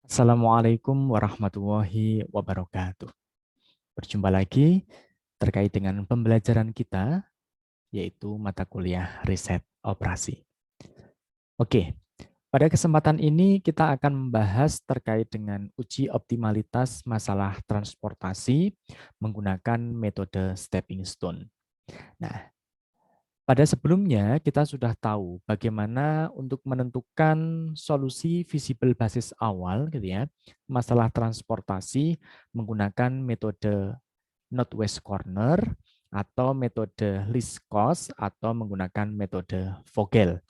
Assalamualaikum warahmatullahi wabarakatuh. Berjumpa lagi terkait dengan pembelajaran kita, yaitu mata kuliah riset operasi. Oke, pada kesempatan ini kita akan membahas terkait dengan uji optimalitas masalah transportasi menggunakan metode stepping stone. Nah, pada sebelumnya kita sudah tahu bagaimana untuk menentukan solusi visible basis awal gitu ya, masalah transportasi menggunakan metode northwest corner atau metode least cost atau menggunakan metode Vogel.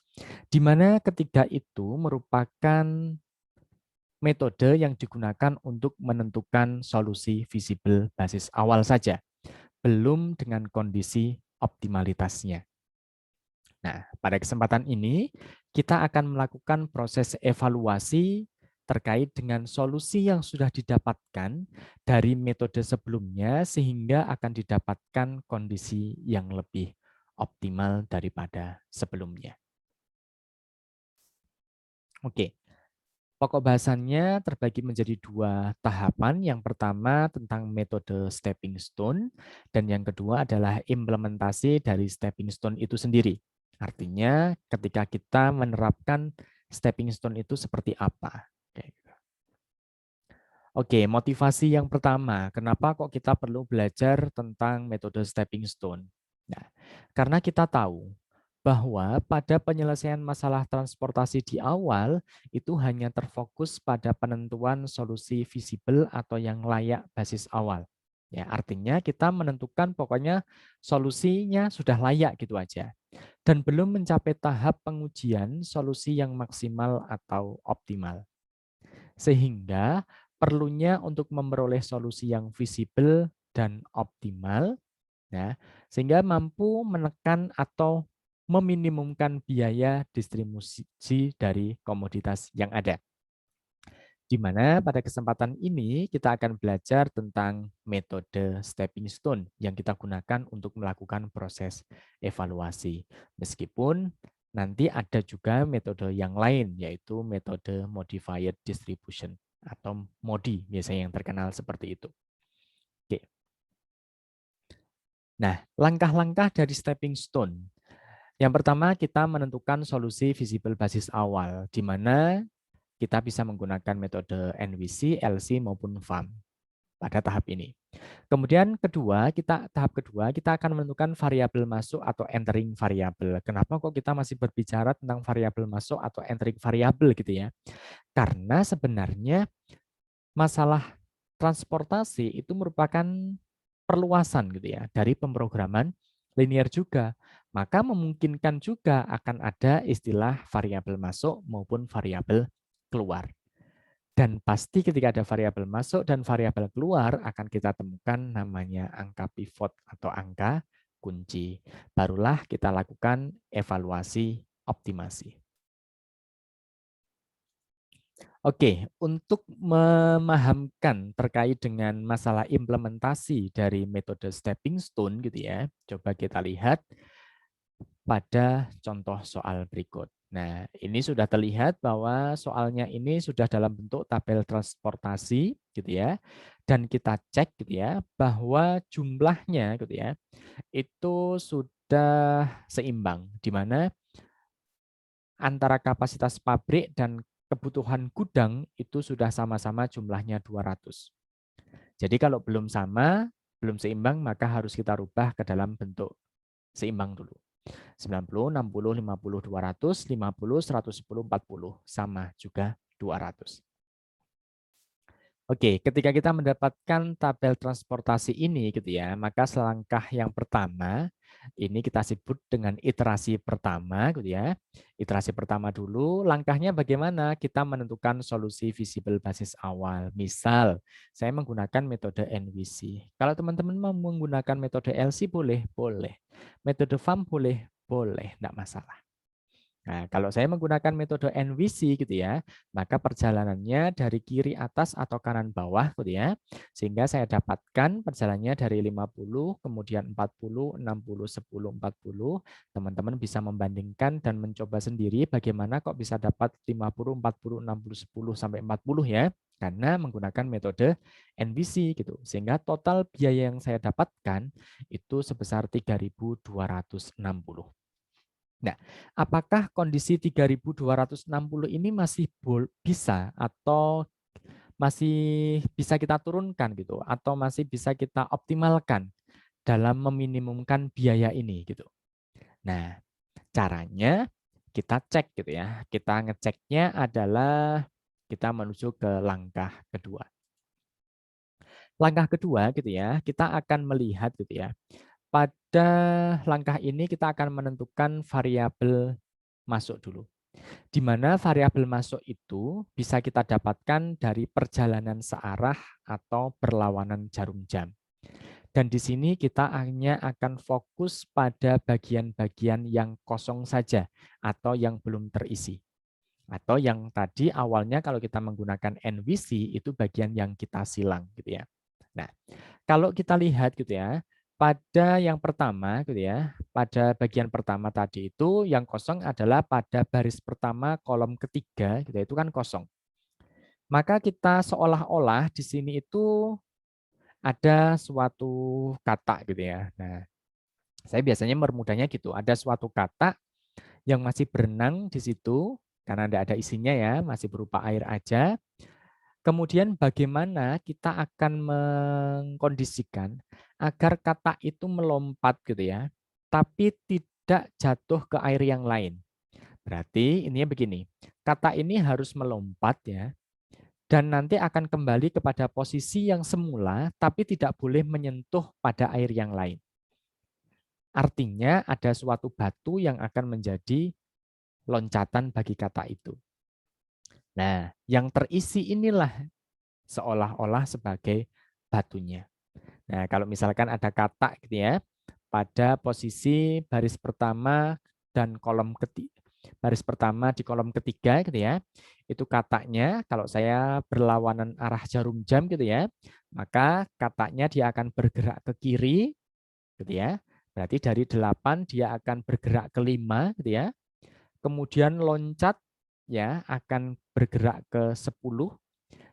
Di mana ketiga itu merupakan metode yang digunakan untuk menentukan solusi visible basis awal saja, belum dengan kondisi optimalitasnya. Nah, pada kesempatan ini kita akan melakukan proses evaluasi terkait dengan solusi yang sudah didapatkan dari metode sebelumnya sehingga akan didapatkan kondisi yang lebih optimal daripada sebelumnya. Oke, pokok bahasannya terbagi menjadi dua tahapan. Yang pertama tentang metode stepping stone dan yang kedua adalah implementasi dari stepping stone itu sendiri. Artinya ketika kita menerapkan stepping stone itu seperti apa. Oke, motivasi yang pertama, kenapa kok kita perlu belajar tentang metode stepping stone? Nah, karena kita tahu bahwa pada penyelesaian masalah transportasi di awal itu hanya terfokus pada penentuan solusi visible atau yang layak basis awal. Ya, artinya kita menentukan pokoknya solusinya sudah layak gitu aja. Dan belum mencapai tahap pengujian solusi yang maksimal atau optimal. Sehingga perlunya untuk memperoleh solusi yang visible dan optimal, ya, sehingga mampu menekan atau meminimumkan biaya distribusi dari komoditas yang ada. Di mana pada kesempatan ini kita akan belajar tentang metode stepping stone yang kita gunakan untuk melakukan proses evaluasi. Meskipun nanti ada juga metode yang lain, yaitu metode modified distribution atau MODI biasanya yang terkenal seperti itu. Oke. Nah, langkah-langkah dari stepping stone. Yang pertama kita menentukan solusi visible basis awal, di mana kita bisa menggunakan metode NWC, LC maupun FAM pada tahap ini. Kemudian tahap kedua kita akan menentukan variabel masuk atau entering variabel. Kenapa kok kita masih berbicara tentang variabel masuk atau entering variabel gitu ya? Karena sebenarnya masalah transportasi itu merupakan perluasan gitu ya dari pemrograman linear juga. Maka memungkinkan juga akan ada istilah variabel masuk maupun variabel keluar. Dan pasti ketika ada variabel masuk dan variabel keluar akan kita temukan namanya angka pivot atau angka kunci. Barulah kita lakukan evaluasi optimasi. Oke, untuk memahamkan terkait dengan masalah implementasi dari metode stepping stone gitu ya, coba kita lihat pada contoh soal berikut. Nah, ini sudah terlihat bahwa soalnya ini sudah dalam bentuk tabel transportasi gitu ya. Dan kita cek gitu ya bahwa jumlahnya gitu ya itu sudah seimbang di mana antara kapasitas pabrik dan kebutuhan gudang itu sudah sama-sama jumlahnya 200. Jadi kalau belum sama, belum seimbang maka harus kita rubah ke dalam bentuk seimbang dulu. 90, 60, 50, 200, 50, 110, 40. Sama juga 200. Oke, ketika kita mendapatkan tabel transportasi ini gitu ya, maka selangkah yang pertama ini kita sebut dengan iterasi pertama gitu ya. Iterasi pertama dulu, langkahnya bagaimana? Kita menentukan solusi visible basis awal. Misal, saya menggunakan metode NWC. Kalau teman-teman mau menggunakan metode LC boleh, boleh. Metode FAM boleh, boleh, enggak masalah. Nah, kalau saya menggunakan metode NVC gitu ya, maka perjalanannya dari kiri atas atau kanan bawah gitu ya. Sehingga saya dapatkan perjalanannya dari 50, kemudian 40, 60, 10, 40. Teman-teman bisa membandingkan dan mencoba sendiri bagaimana kok bisa dapat 50, 40, 60, 10 sampai 40 ya. Karena menggunakan metode NVC gitu. Sehingga total biaya yang saya dapatkan itu sebesar 3.260. Nah, apakah kondisi 3.260 ini masih bisa atau masih bisa kita turunkan gitu atau masih bisa kita optimalkan dalam meminimumkan biaya ini gitu. Nah, caranya kita cek gitu ya. Kita ngeceknya adalah kita menuju ke langkah kedua. Langkah kedua gitu ya, kita akan melihat gitu ya. Pada langkah ini kita akan menentukan variabel masuk dulu. Di mana variabel masuk itu bisa kita dapatkan dari perjalanan searah atau berlawanan jarum jam. Dan di sini kita hanya akan fokus pada bagian-bagian yang kosong saja atau yang belum terisi. Atau yang tadi awalnya kalau kita menggunakan NVC itu bagian yang kita silang gitu ya. Nah, kalau kita lihat gitu ya, pada yang pertama gitu ya, pada bagian pertama tadi itu yang kosong adalah pada baris pertama kolom ketiga gitu ya, itu kan kosong. Maka kita seolah-olah di sini itu ada suatu kata gitu ya. Nah, saya biasanya mempermudahnya gitu, ada suatu kata yang masih berenang di situ karena tidak ada isinya ya, masih berupa air aja. Kemudian bagaimana kita akan mengkondisikan agar kata itu melompat gitu ya, tapi tidak jatuh ke air yang lain. Berarti ininya begini, kata ini harus melompat ya, dan nanti akan kembali kepada posisi yang semula, tapi tidak boleh menyentuh pada air yang lain. Artinya ada suatu batu yang akan menjadi loncatan bagi kata itu. Nah, yang terisi inilah seolah-olah sebagai batunya. Nah, kalau misalkan ada kata gitu ya, pada posisi baris pertama dan kolom ketiga, baris pertama di kolom ketiga gitu ya, itu katanya kalau saya berlawanan arah jarum jam gitu ya, maka katanya dia akan bergerak ke kiri gitu ya. Berarti dari 8 dia akan bergerak ke 5 gitu ya. Kemudian loncat ya akan bergerak ke 10.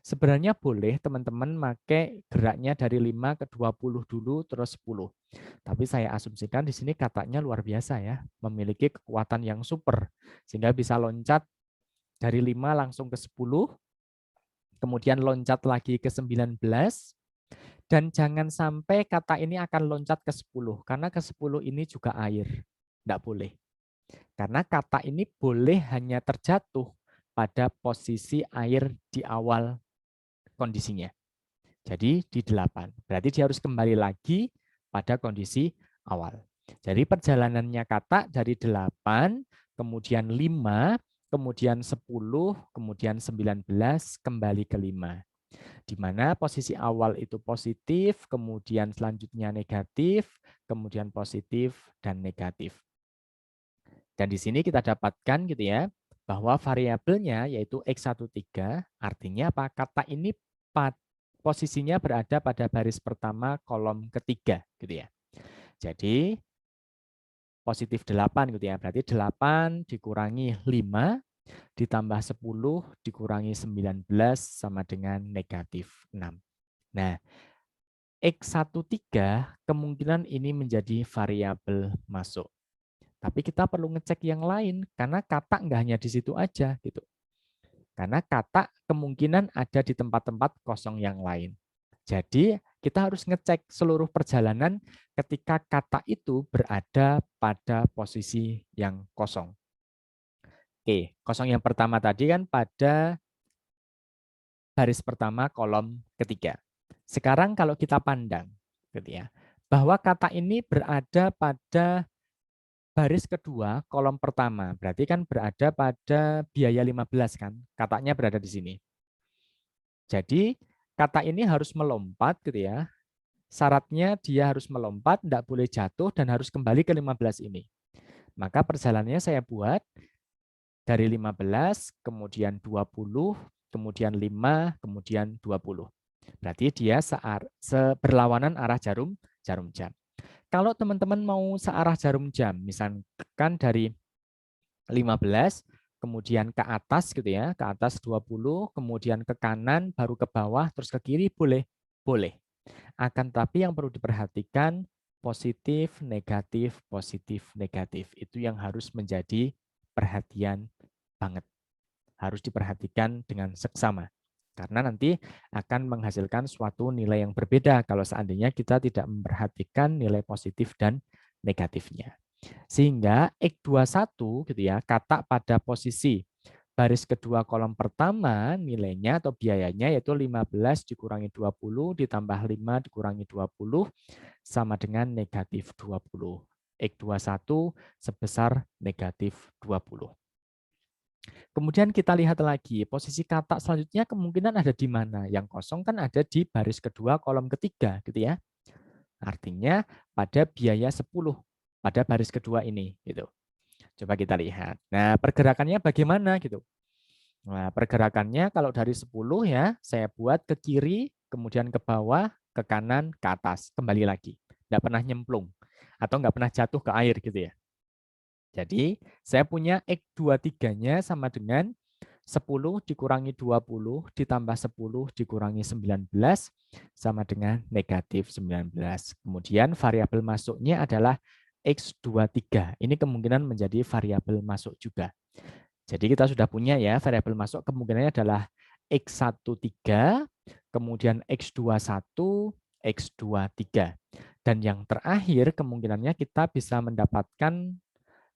Sebenarnya boleh teman-teman pakai geraknya dari 5 ke 20 dulu terus 10. Tapi saya asumsikan di sini katanya luar biasa ya, memiliki kekuatan yang super sehingga bisa loncat dari 5 langsung ke 10, kemudian loncat lagi ke 19 dan jangan sampai kata ini akan loncat ke 10 karena ke 10 ini juga air. Tidak boleh. Karena kata ini boleh hanya terjatuh pada posisi air di awal kondisinya. Jadi di 8. Berarti dia harus kembali lagi pada kondisi awal. Jadi perjalanannya kata dari 8, kemudian 5, kemudian 10, kemudian 19, kembali ke 5. Di mana posisi awal itu positif, kemudian selanjutnya negatif, kemudian positif, dan negatif. Dan di sini kita dapatkan gitu ya, bahwa variabelnya yaitu X13, artinya apa? Kata ini posisinya berada pada baris pertama kolom ketiga gitu ya. Jadi positif 8 gitu ya. Berarti 8 dikurangi 5 ditambah 10 dikurangi 19 sama dengan negatif 6. Nah, X13 kemungkinan ini menjadi variabel masuk. Tapi kita perlu ngecek yang lain karena kata nggak hanya di situ aja gitu. Karena kata kemungkinan ada di tempat-tempat kosong yang lain. Jadi kita harus ngecek seluruh perjalanan ketika kata itu berada pada posisi yang kosong. Oke, kosong yang pertama tadi kan pada baris pertama kolom ketiga. Sekarang kalau kita pandang gitu ya, bahwa kata ini berada pada baris kedua kolom pertama, berarti kan berada pada biaya 15 kan, katanya berada di sini. Jadi kata ini harus melompat gitu ya. Syaratnya dia harus melompat, tidak boleh jatuh dan harus kembali ke 15 ini. Maka perjalanannya saya buat Dari 15, kemudian 20, kemudian 5, kemudian 20. Berarti dia berlawanan arah jarum jam. Kalau teman-teman mau searah jarum jam, misalkan dari 15, kemudian ke atas gitu ya, ke atas 20, kemudian ke kanan, baru ke bawah, terus ke kiri, boleh? Boleh. Akan tetapi yang perlu diperhatikan, positif, negatif. Itu yang harus menjadi perhatian banget. Harus diperhatikan dengan seksama. Karena nanti akan menghasilkan suatu nilai yang berbeda kalau seandainya kita tidak memperhatikan nilai positif dan negatifnya. Sehingga X21 gitu ya, kata pada posisi baris kedua kolom pertama nilainya atau biayanya yaitu 15 dikurangi 20 ditambah 5 dikurangi 20 sama dengan negatif 20. X21 sebesar negatif 20. Kemudian kita lihat lagi, posisi kata selanjutnya kemungkinan ada di mana? Yang kosong kan ada di baris kedua kolom ketiga gitu ya. Artinya pada biaya 10 pada baris kedua ini gitu. Coba kita lihat. Nah, pergerakannya bagaimana gitu. Nah, pergerakannya kalau dari 10 ya, saya buat ke kiri, kemudian ke bawah, ke kanan, ke atas, kembali lagi. Nggak pernah nyemplung atau nggak pernah jatuh ke air gitu ya. Jadi, saya punya X23-nya sama dengan 10 dikurangi 20 ditambah 10 dikurangi 19 sama dengan negatif 19. Kemudian variabel masuknya adalah X23. Ini kemungkinan menjadi variabel masuk juga. Jadi kita sudah punya ya variabel masuk kemungkinannya adalah X13, kemudian X21, X23. Dan yang terakhir kemungkinannya kita bisa mendapatkan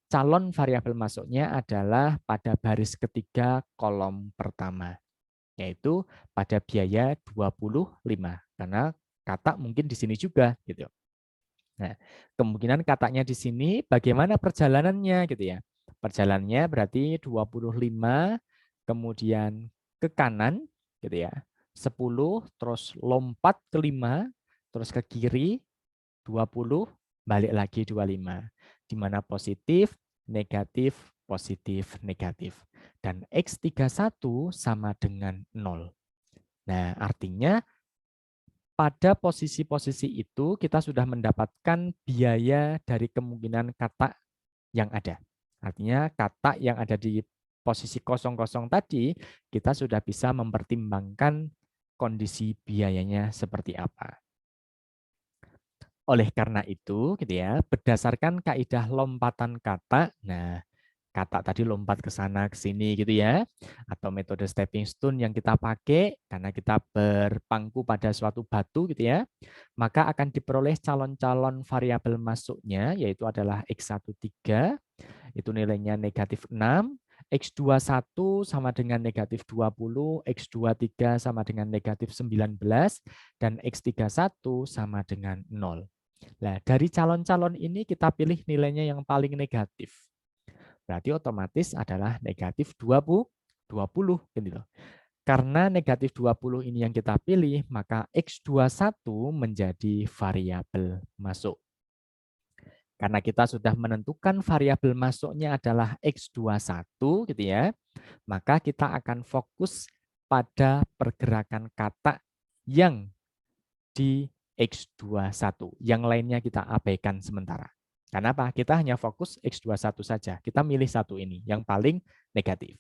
calon variabel masuknya adalah pada baris ketiga kolom pertama, yaitu pada biaya 25, karena kata mungkin di sini juga gitu. Nah, kemungkinan katanya di sini bagaimana perjalanannya gitu ya. Perjalanannya berarti 25 kemudian ke kanan gitu ya. 10 terus lompat ke 5 terus ke kiri 20 balik lagi 25. Di mana positif, negatif, positif, negatif. Dan X31 sama dengan 0. Nah, artinya pada posisi-posisi itu kita sudah mendapatkan biaya dari kemungkinan kata yang ada. Artinya kata yang ada di posisi kosong-kosong tadi, kita sudah bisa mempertimbangkan kondisi biayanya seperti apa. Oleh karena itu, gitu ya, berdasarkan kaidah lompatan kata, nah kata tadi lompat ke sana ke sini gitu ya, atau metode stepping stone yang kita pakai karena kita berpangku pada suatu batu gitu ya, maka akan diperoleh calon-calon variabel masuknya yaitu adalah X13 itu nilainya negatif 6, X21 sama dengan negatif 20, X23 sama dengan negatif 19, dan X31 sama dengan 0. Nah, dari calon-calon ini kita pilih nilainya yang paling negatif. Berarti otomatis adalah negatif 20 gitu. Karena negatif 20 ini yang kita pilih, maka X21 menjadi variabel masuk. Karena kita sudah menentukan variabel masuknya adalah X21 gitu ya, maka kita akan fokus pada pergerakan kata yang di X21. Yang lainnya kita abaikan sementara. Kenapa? Kita hanya fokus X21 saja. Kita milih satu ini, yang paling negatif.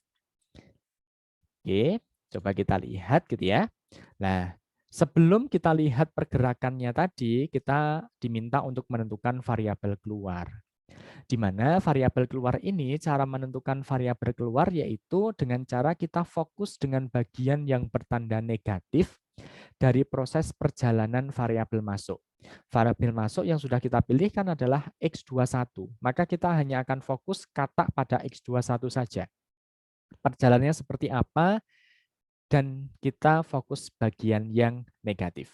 Oke, coba kita lihat gitu ya. Nah, sebelum kita lihat pergerakannya tadi, kita diminta untuk menentukan variabel keluar. Di mana variabel keluar ini, cara menentukan variabel keluar yaitu dengan cara kita fokus dengan bagian yang bertanda negatif dari proses perjalanan variabel masuk. Variabel masuk yang sudah kita pilih kan adalah X21. Maka kita hanya akan fokus kata pada X21 saja. Perjalanannya seperti apa, dan kita fokus bagian yang negatif.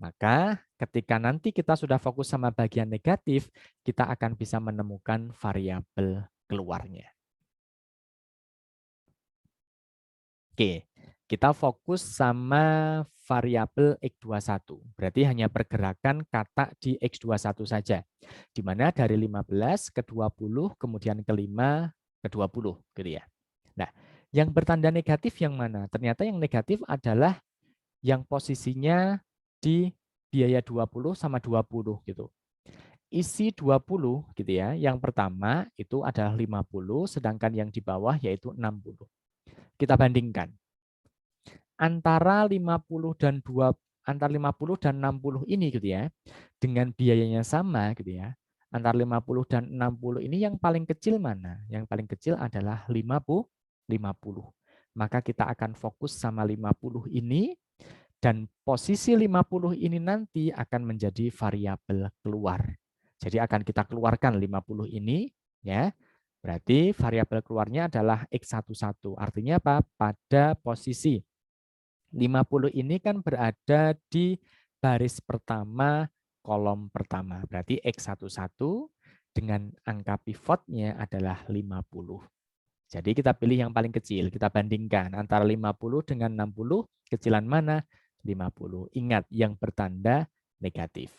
Maka ketika nanti kita sudah fokus sama bagian negatif, kita akan bisa menemukan variabel keluarnya. Oke, kita fokus sama variabel X21. Berarti hanya pergerakan kata di X21 saja. Di mana dari 15 ke 20, kemudian ke 5, ke-20 gitu ya. Nah, yang bertanda negatif yang mana? Ternyata yang negatif adalah yang posisinya di biaya 20 sama 20 gitu. Isi 20 gitu ya, yang pertama itu adalah 50, sedangkan yang di bawah yaitu 60. Kita bandingkan. Antara 50 dan 60 ini gitu ya, dengan biayanya sama gitu ya. Antara 50 dan 60 ini yang paling kecil mana? Yang paling kecil adalah 50. Maka kita akan fokus sama 50 ini, dan posisi 50 ini nanti akan menjadi variabel keluar. Jadi akan kita keluarkan 50 ini ya. Berarti variabel keluarnya adalah X11. Artinya apa? Pada posisi 50 ini kan berada di baris pertama kolom pertama. Berarti X11 dengan angka pivotnya adalah 50. Jadi kita pilih yang paling kecil, kita bandingkan antara 50 dengan 60, kecilan mana? 50. Ingat, yang bertanda negatif.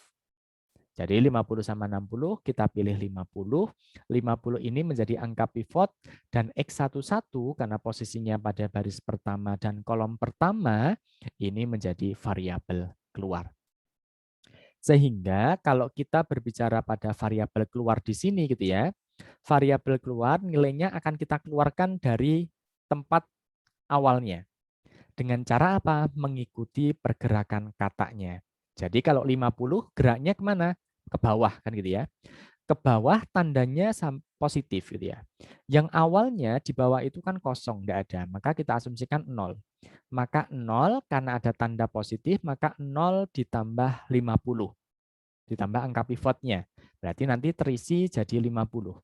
Jadi 50 sama 60, kita pilih 50. 50 ini menjadi angka pivot, dan X11 karena posisinya pada baris pertama dan kolom pertama, ini menjadi variabel keluar. Sehingga kalau kita berbicara pada variabel keluar di sini gitu ya, variabel keluar nilainya akan kita keluarkan dari tempat awalnya. Dengan cara apa? Mengikuti pergerakan katanya. Jadi kalau 50 geraknya kemana? Ke bawah kan gitu ya. Ke bawah tandanya positif gitu ya. Yang awalnya di bawah itu kan kosong, tidak ada. Maka kita asumsikan 0. Maka 0 karena ada tanda positif, maka 0 ditambah 50. Ditambah angka pivotnya. Berarti nanti terisi jadi 50.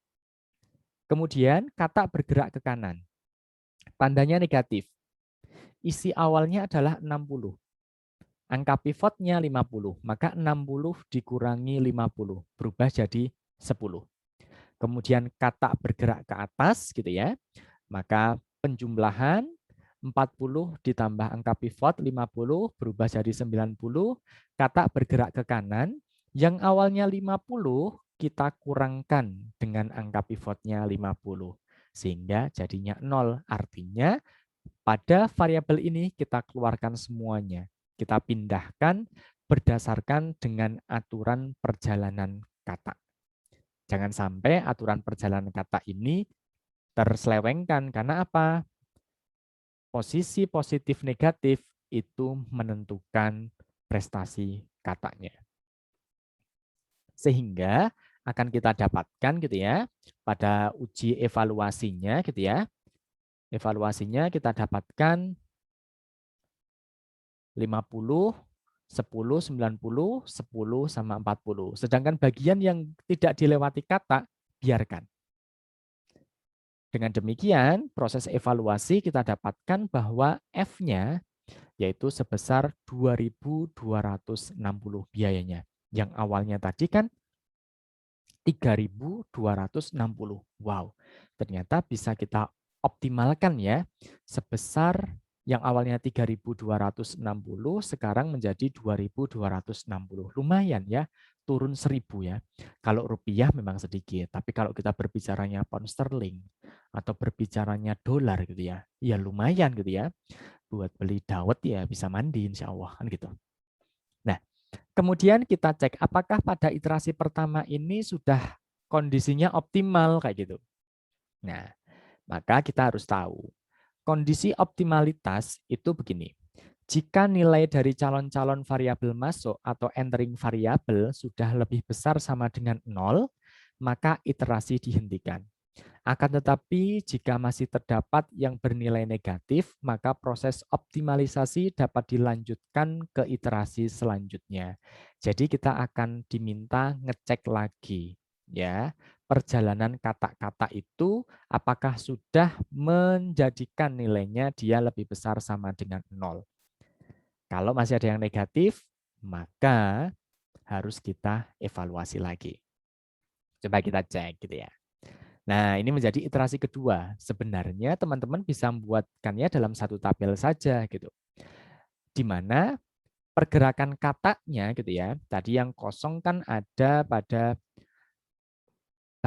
Kemudian kata bergerak ke kanan. Tandanya negatif. Isi awalnya adalah 60. Angka pivotnya 50, maka 60 dikurangi 50, berubah jadi 10. Kemudian kata bergerak ke atas gitu ya, maka penjumlahan 40 ditambah angka pivot 50 berubah jadi 90, kata bergerak ke kanan, yang awalnya 50 kita kurangkan dengan angka pivotnya 50, sehingga jadinya 0, artinya pada variabel ini kita keluarkan semuanya. Kita pindahkan berdasarkan dengan aturan perjalanan kata. Jangan sampai aturan perjalanan kata ini terselewengkan. Karena apa? Posisi positif negatif itu menentukan prestasi katanya. Sehingga akan kita dapatkan gitu ya, pada uji evaluasinya gitu ya. Evaluasinya kita dapatkan 50, 10, 90, 10 sama 40. Sedangkan bagian yang tidak dilewati kata, biarkan. Dengan demikian, proses evaluasi kita dapatkan bahwa F-nya yaitu sebesar 2.260 biayanya. Yang awalnya tadi kan 3.260. Wow, ternyata bisa kita optimalkan ya, sebesar yang awalnya 3.260 sekarang menjadi 2.260. Lumayan ya, turun 1.000 ya. Kalau rupiah memang sedikit, tapi kalau kita berbicaranya pound sterling atau berbicaranya dolar gitu ya, ya lumayan gitu ya. Buat beli dawet ya bisa mandi insya Allah kan gitu. Nah, kemudian kita cek apakah pada iterasi pertama ini sudah kondisinya optimal kayak gitu. Nah, maka kita harus tahu kondisi optimalitas itu begini. Jika nilai dari calon-calon variabel masuk atau entering variabel sudah lebih besar sama dengan 0, maka iterasi dihentikan. Akan tetapi jika masih terdapat yang bernilai negatif, maka proses optimalisasi dapat dilanjutkan ke iterasi selanjutnya. Jadi kita akan diminta ngecek lagi ya, perjalanan kata-kata itu apakah sudah menjadikan nilainya dia lebih besar sama dengan 0. Kalau masih ada yang negatif, maka harus kita evaluasi lagi. Coba kita cek gitu ya. Nah, ini menjadi iterasi kedua. Sebenarnya teman-teman bisa membuatkannya dalam satu tabel saja gitu. Di mana pergerakan katanya gitu ya. Tadi yang kosong kan ada pada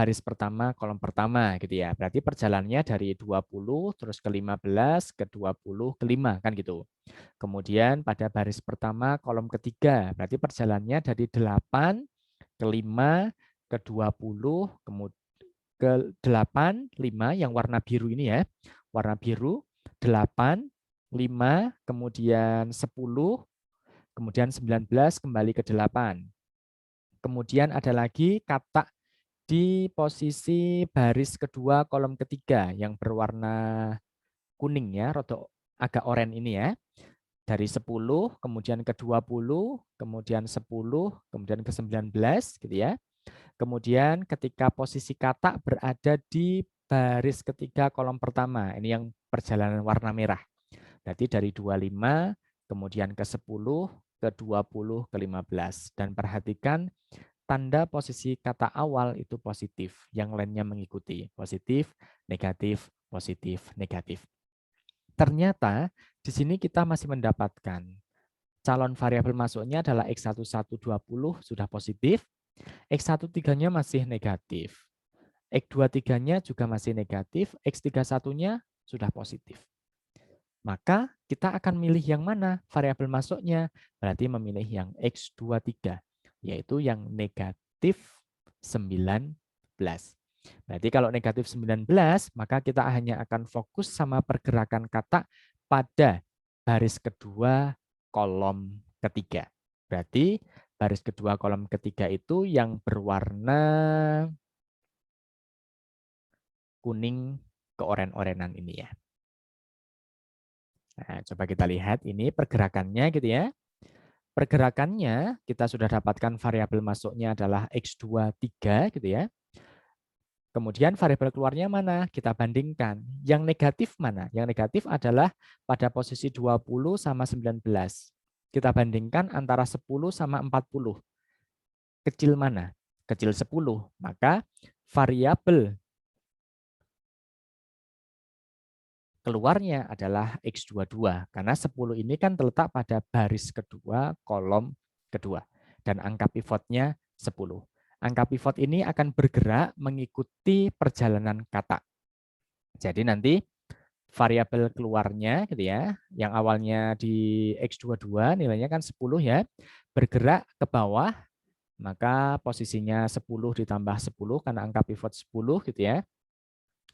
baris pertama, kolom pertama gitu ya. Berarti perjalanannya dari 20 terus ke 15 ke 20 ke 5 kan gitu. Kemudian pada baris pertama kolom ketiga, berarti perjalanannya dari 8 ke 5 ke 20 kemudian ke 8, 5 yang warna biru ini ya. Warna biru 8, 5, kemudian 10, kemudian 19 kembali ke 8. Kemudian ada lagi kata di posisi baris kedua kolom ketiga yang berwarna kuning ya, rada agak oranye ini ya. Dari 10, kemudian ke 20, kemudian 10, kemudian ke 19 gitu ya. Kemudian ketika posisi kata berada di baris ketiga kolom pertama, ini yang perjalanan warna merah. Berarti dari 25, kemudian ke 10, ke 20, ke 15. Dan perhatikan tanda posisi kata awal itu positif, yang lainnya mengikuti. Positif, negatif, positif, negatif. Ternyata di sini kita masih mendapatkan calon variabel masuknya adalah X1120 sudah positif, X13-nya masih negatif, X23-nya juga masih negatif, X31-nya sudah positif. Maka kita akan milih yang mana variabel masuknya, berarti memilih yang X23, yaitu yang negatif 19. Berarti kalau negatif 19, maka kita hanya akan fokus sama pergerakan kata pada baris kedua kolom ketiga. Berarti baris kedua kolom ketiga itu yang berwarna kuning keoren-orenan ini ya. Nah, coba kita lihat ini pergerakannya gitu ya. Pergerakannya kita sudah dapatkan variabel masuknya adalah X23 gitu ya. Kemudian variabel keluarnya mana? Kita bandingkan. Yang negatif mana? Yang negatif adalah pada posisi 20 sama 19. Kita bandingkan antara 10 sama 40. Kecil mana? Kecil 10. Maka variabel keluarnya adalah X22. Karena 10 ini kan terletak pada baris kedua, kolom kedua. Dan angka pivotnya 10. Angka pivot ini akan bergerak mengikuti perjalanan kata. Jadi nanti variabel keluarnya gitu ya, yang awalnya di X22 nilainya kan 10 ya, bergerak ke bawah, maka posisinya 10 ditambah 10 karena angka pivot 10 gitu ya.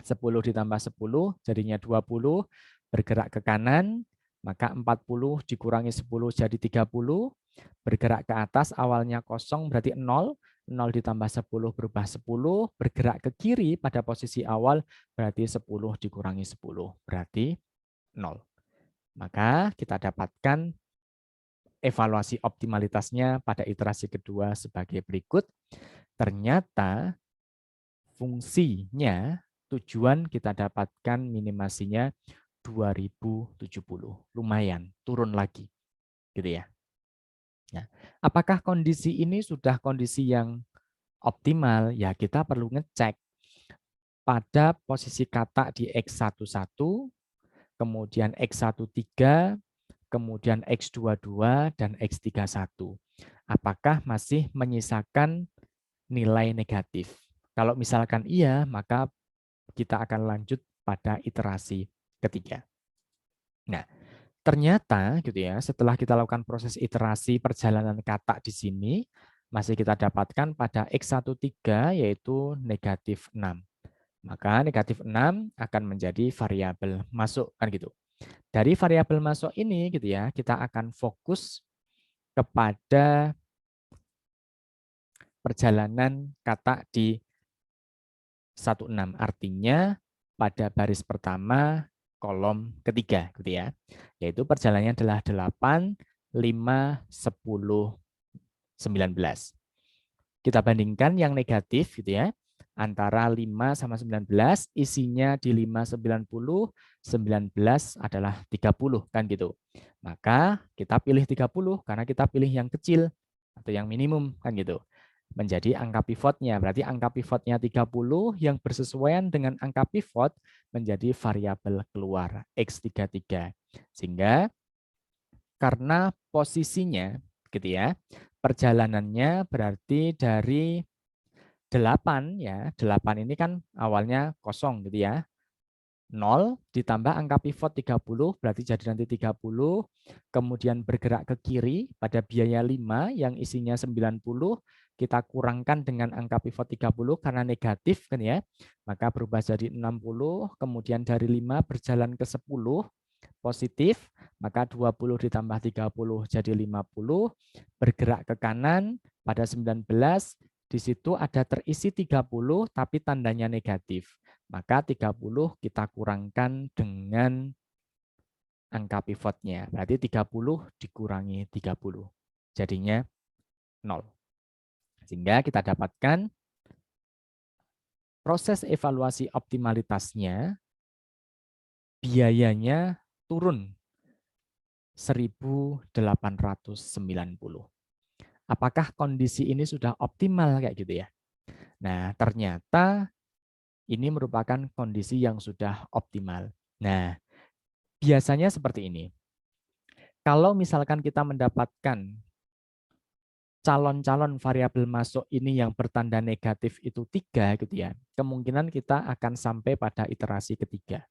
10 ditambah 10 jadinya 20, bergerak ke kanan, maka 40 dikurangi 10 jadi 30, bergerak ke atas awalnya kosong berarti 0, 0 ditambah 10 berubah 10, bergerak ke kiri pada posisi awal berarti 10 dikurangi 10, berarti 0. Maka kita dapatkan evaluasi optimalitasnya pada iterasi kedua sebagai berikut. Ternyata fungsinya tujuan kita dapatkan minimasinya 2070. Lumayan, turun lagi. Gitu ya. Nah, apakah kondisi ini sudah kondisi yang optimal? Ya, kita perlu ngecek pada posisi kata di X11, kemudian X13, kemudian X22 dan X31. Apakah masih menyisakan nilai negatif? Kalau misalkan iya, maka kita akan lanjut pada iterasi ketiga. Nah, ternyata gitu ya, setelah kita lakukan proses iterasi perjalanan kata di sini, masih kita dapatkan pada X13 yaitu negatif 6. Maka negatif 6 akan menjadi variabel masuk kan gitu. Dari variabel masuk ini gitu ya, kita akan fokus kepada perjalanan kata di 16. Artinya pada baris pertama kolom ketiga gitu ya. Yaitu perjalanannya adalah 8, 5, 10, 19. Kita bandingkan yang negatif gitu ya. Antara 5 sama 19, isinya di 5, 90, 19 adalah 30 kan gitu. Maka kita pilih 30 karena kita pilih yang kecil atau yang minimum kan gitu. Menjadi angka pivotnya. Berarti angka pivotnya 30 yang bersesuaian dengan angka pivot menjadi variabel keluar X33. Sehingga karena posisinya gitu ya, perjalanannya berarti dari 8 ya, 8 ini kan awalnya kosong gitu ya. 0 ditambah angka pivot 30 berarti jadi nanti 30, kemudian bergerak ke kiri pada biaya 5 yang isinya 90, kita kurangkan dengan angka pivot 30 karena negatif kan ya, maka berubah jadi 60, kemudian dari 5 berjalan ke 10 positif, maka 20 ditambah 30 jadi 50, bergerak ke kanan pada 19, di situ ada terisi 30 tapi tandanya negatif. Maka 30 kita kurangkan dengan angka pivotnya. Berarti 30 dikurangi 30. Jadinya 0. Sehingga kita dapatkan proses evaluasi optimalitasnya, biayanya turun 1.890. Apakah kondisi ini sudah optimal kayak gitu ya? Nah, ternyata ini merupakan kondisi yang sudah optimal. Nah, biasanya seperti ini. Kalau misalkan kita mendapatkan calon-calon variabel masuk ini yang bertanda negatif itu 3 gitu ya, kemungkinan kita akan sampai pada iterasi ketiga.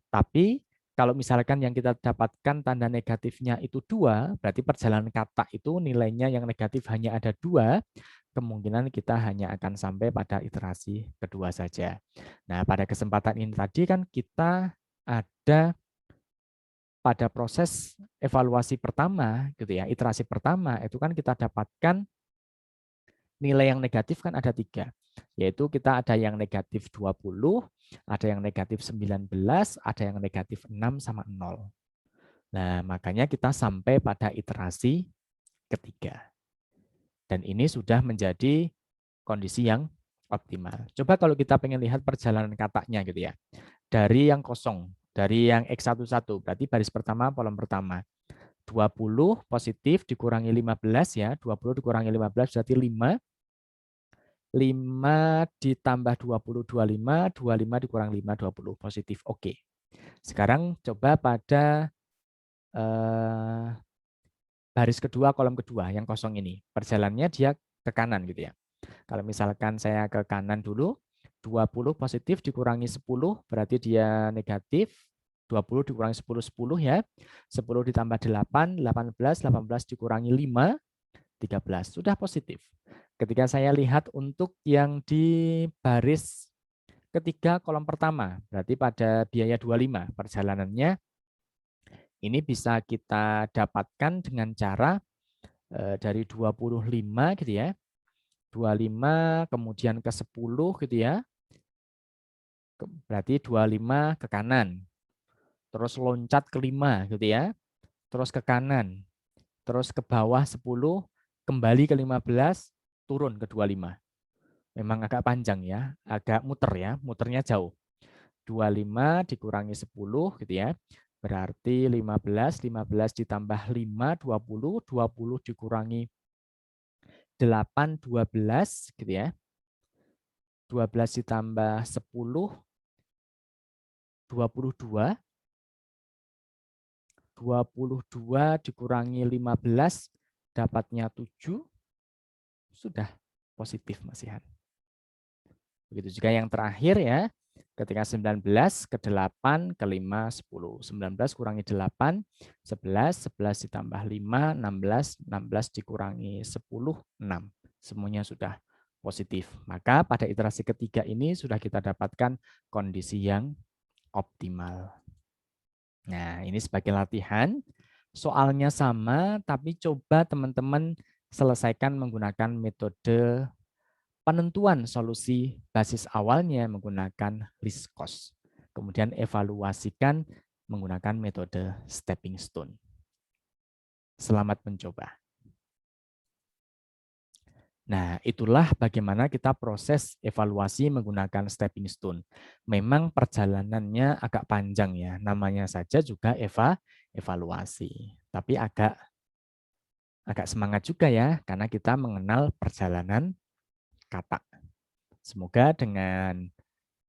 Tapi kalau misalkan yang kita dapatkan tanda negatifnya itu 2, berarti perjalanan kata itu nilainya yang negatif hanya ada 2, kemungkinan kita hanya akan sampai pada iterasi kedua saja. Nah, pada kesempatan ini tadi kan kita ada pada proses evaluasi pertama gitu ya, iterasi pertama itu kan kita dapatkan nilai yang negatif kan ada 3, yaitu kita ada yang negatif 20, ada yang negatif 19, ada yang negatif 6 sama 0. Nah, makanya kita sampai pada iterasi ketiga. Dan ini sudah menjadi kondisi yang optimal. Coba kalau kita pengen lihat perjalanan katanya gitu ya. Dari yang kosong, dari yang X11, berarti baris pertama, kolom pertama. 20 positif dikurangi 15 ya, 20 dikurangi 15 berarti 5. 5 ditambah 20, 25, 25 dikurang 5, 20, positif. Oke. Sekarang coba pada baris kedua, kolom kedua, yang kosong ini. Perjalanannya dia ke kanan gitu ya. Kalau misalkan saya ke kanan dulu, 20 positif dikurangi 10, berarti dia negatif. 20 dikurangi 10, 10 ya. 10 ditambah 8, 18, 18 dikurangi 5, 13. Sudah positif. Ketika saya lihat untuk yang di baris ketiga kolom pertama, berarti pada biaya 25 perjalanannya, ini bisa kita dapatkan dengan cara dari 25 gitu ya. 25 kemudian ke 10 gitu ya. Berarti 25 ke kanan. Terus loncat ke 5 gitu ya. Terus ke kanan. Terus ke bawah 10, kembali ke 15, turun ke 25. Memang agak panjang ya, agak muter ya, muternya jauh. 25 dikurangi 10 gitu ya. Berarti 15, 15 ditambah 5, 20, 20 dikurangi 8, 12 gitu ya. 12 ditambah 10, 22. 22 dikurangi 15, dapatnya 7, sudah positif Mas Ihan. Begitu juga yang terakhir ya, ketika 19 ke 8 ke 5, 10. 19 kurangi 8, 11, 11 ditambah 5, 16, 16 dikurangi 10, 6. Semuanya sudah positif. Maka pada iterasi ketiga ini sudah kita dapatkan kondisi yang optimal. Nah, ini sebagai latihan. Soalnya sama, tapi coba teman-teman selesaikan menggunakan metode penentuan solusi basis awalnya menggunakan list cost. Kemudian evaluasikan menggunakan metode stepping stone. Selamat mencoba. Nah, itulah bagaimana kita proses evaluasi menggunakan stepping stone. Memang perjalanannya agak panjang ya, namanya saja juga evaluasi. Tapi agak semangat juga ya, karena kita mengenal perjalanan kata. Semoga dengan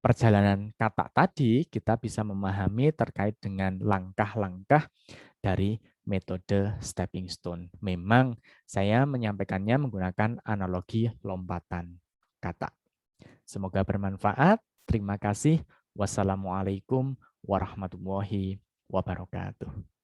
perjalanan kata tadi kita bisa memahami terkait dengan langkah-langkah dari metode stepping stone. Memang saya menyampaikannya menggunakan analogi lompatan. kata. Semoga bermanfaat. Terima kasih. Wassalamualaikum warahmatullahi wabarakatuh.